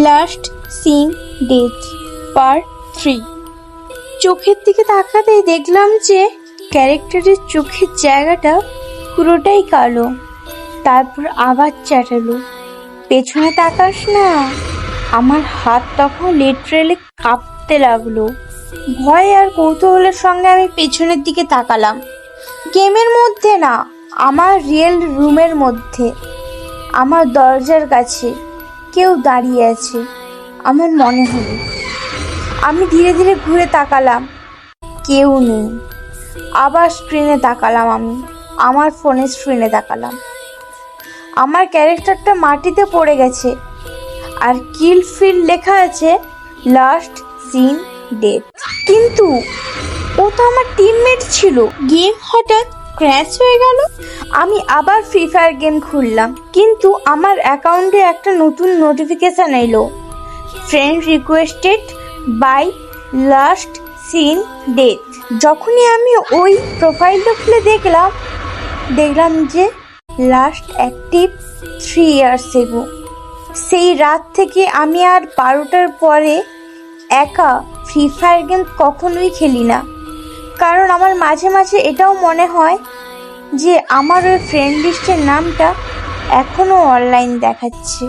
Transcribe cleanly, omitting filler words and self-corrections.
Last seen death part 3। চোখের দিকে তাকাতেই দেখলাম যে ক্যারেক্টারের চোখের জায়গাটা পুরোটাই কালো। তারপর আবার চাটালো, পেছনে তাকাস না। আমার হাত তখন লিটারেলি কাঁপতে লাগলো। ভয় আর কৌতূহলের সঙ্গে আমি পেছনের দিকে তাকালাম। গেমের মধ্যে না, আমার রিয়েল রুমের মধ্যে, আমার দরজার কাছে কেউ দাঁড়িয়ে আছে আমার মনে হলো। আমি ধীরে ধীরে ঘুরে তাকালাম, কেউ নেই। আবার স্ক্রিনে তাকালাম, আমি আমার ফোনের স্ক্রিনে তাকালাম। আমার ক্যারেক্টারটা মাটিতে পড়ে গেছে আর কিল ফিল লেখা আছে লাস্ট সিন ডেথ। কিন্তু ও তো আমার টিমমেট ছিল। গেম হঠাৎ ক্র্যাশ হয়ে গেল। আমি আবার ফ্রি ফায়ার গেম খুললাম, কিন্তু আমার অ্যাকাউন্টে একটা নতুন নোটিফিকেশন এলো, friend requested by last seen death. যখনই আমি ওই প্রোফাইলটা খুলে দেখলাম যে লাস্ট অ্যাক্টিভ 3 ইয়ার্স এগো। সেই রাত থেকে আমি আর 12টার পরে একা ফ্রি ফায়ার গেম কখনোই খেলি না, কারণ আমার মাঝে মাঝে এটাও মনে হয় যে আমার ওই ফ্রেন্ড লিস্টের নামটা এখনো অনলাইন দেখাচ্ছে।